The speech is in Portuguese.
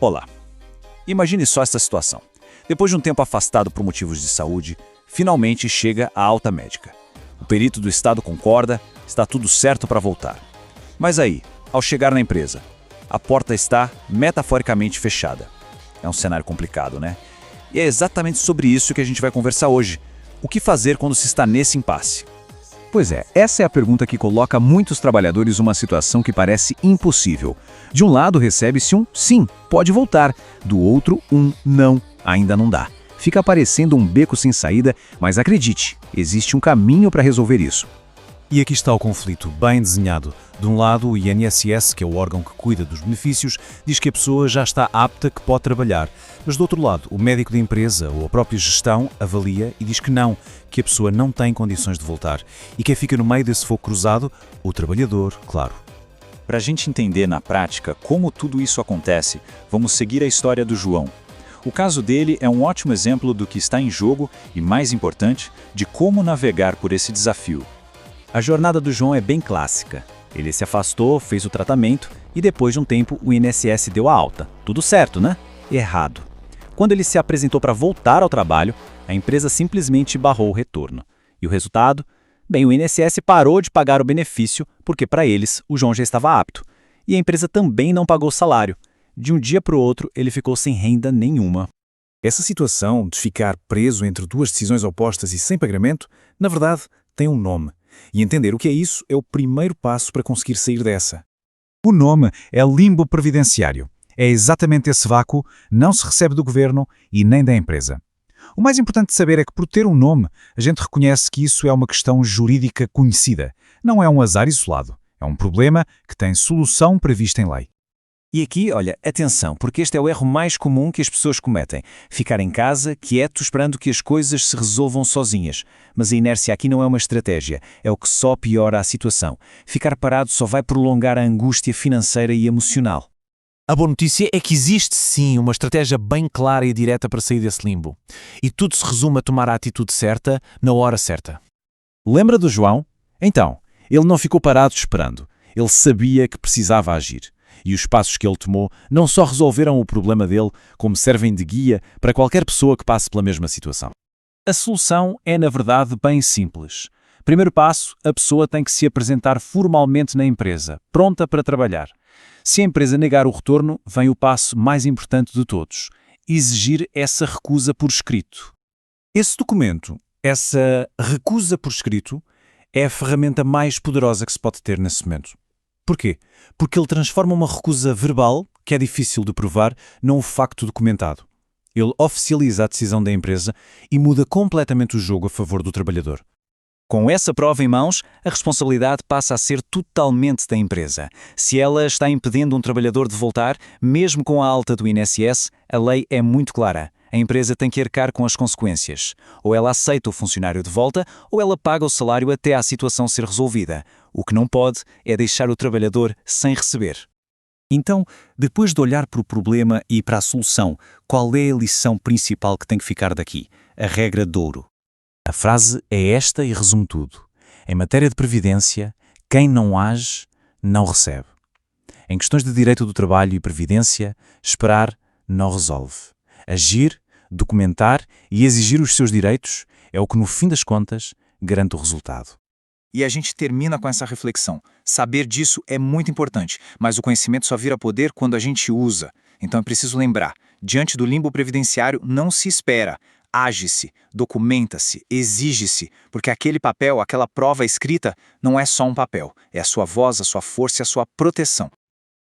Olá, imagine só esta situação. Depois de um tempo afastado por motivos de saúde, finalmente chega a alta médica. O perito do estado concorda, está tudo certo para voltar. Mas aí, ao chegar na empresa, a porta está metaforicamente fechada. É um cenário complicado, né? E é exatamente sobre isso que a gente vai conversar hoje. O que fazer quando se está nesse impasse? Pois é, essa é a pergunta que coloca muitos trabalhadores numa situação que parece impossível. De um lado recebe-se um sim, pode voltar, do outro um não, ainda não dá. Fica parecendo um beco sem saída, mas acredite, existe um caminho para resolver isso. E aqui está o conflito, bem desenhado. De um lado, o INSS, que é o órgão que cuida dos benefícios, diz que a pessoa já está apta, que pode trabalhar. Mas do outro lado, o médico da empresa ou a própria gestão avalia e diz que não, que a pessoa não tem condições de voltar. E quem fica no meio desse fogo cruzado? O trabalhador, claro. Para a gente entender na prática como tudo isso acontece, vamos seguir a história do João. O caso dele é um ótimo exemplo do que está em jogo e, mais importante, de como navegar por esse desafio. A jornada do João é bem clássica. Ele se afastou, fez o tratamento e depois de um tempo o INSS deu a alta. Tudo certo, né? Errado. Quando ele se apresentou para voltar ao trabalho, a empresa simplesmente barrou o retorno. E o resultado? Bem, o INSS parou de pagar o benefício porque para eles o João já estava apto. E a empresa também não pagou o salário. De um dia para o outro ele ficou sem renda nenhuma. Essa situação de ficar preso entre duas decisões opostas e sem pagamento, na verdade, tem um nome. E entender o que é isso é o primeiro passo para conseguir sair dessa. O nome é limbo previdenciário. É exatamente esse vácuo, não se recebe do governo e nem da empresa. O mais importante de saber é que por ter um nome, a gente reconhece que isso é uma questão jurídica conhecida. Não é um azar isolado. É um problema que tem solução prevista em lei. E aqui, olha, atenção, porque este é o erro mais comum que as pessoas cometem. Ficar em casa, quieto, esperando que as coisas se resolvam sozinhas. Mas a inércia aqui não é uma estratégia, é o que só piora a situação. Ficar parado só vai prolongar a angústia financeira e emocional. A boa notícia é que existe sim uma estratégia bem clara e direta para sair desse limbo. E tudo se resume a tomar a atitude certa, na hora certa. Lembra do João? Então, ele não ficou parado esperando. Ele sabia que precisava agir. E os passos que ele tomou não só resolveram o problema dele, como servem de guia para qualquer pessoa que passe pela mesma situação. A solução é, na verdade, bem simples. Primeiro passo, a pessoa tem que se apresentar formalmente na empresa, pronta para trabalhar. Se a empresa negar o retorno, vem o passo mais importante de todos: exigir essa recusa por escrito. Esse documento, essa recusa por escrito, é a ferramenta mais poderosa que se pode ter nesse momento. Porquê? Porque ele transforma uma recusa verbal, que é difícil de provar, num facto documentado. Ele oficializa a decisão da empresa e muda completamente o jogo a favor do trabalhador. Com essa prova em mãos, a responsabilidade passa a ser totalmente da empresa. Se ela está impedindo um trabalhador de voltar, mesmo com a alta do INSS, a lei é muito clara. A empresa tem que arcar com as consequências. Ou ela aceita o funcionário de volta, ou ela paga o salário até a situação ser resolvida. O que não pode é deixar o trabalhador sem receber. Então, depois de olhar para o problema e para a solução, qual é a lição principal que tem que ficar daqui? A regra de ouro. A frase é esta e resume tudo. Em matéria de previdência, quem não age, não recebe. Em questões de direito do trabalho e previdência, esperar não resolve. Agir, documentar e exigir os seus direitos é o que, no fim das contas, garante o resultado. E a gente termina com essa reflexão. Saber disso é muito importante, mas o conhecimento só vira poder quando a gente usa. Então é preciso lembrar, diante do limbo previdenciário não se espera. Age-se, documenta-se, exige-se, porque aquele papel, aquela prova escrita, não é só um papel. É a sua voz, a sua força e a sua proteção.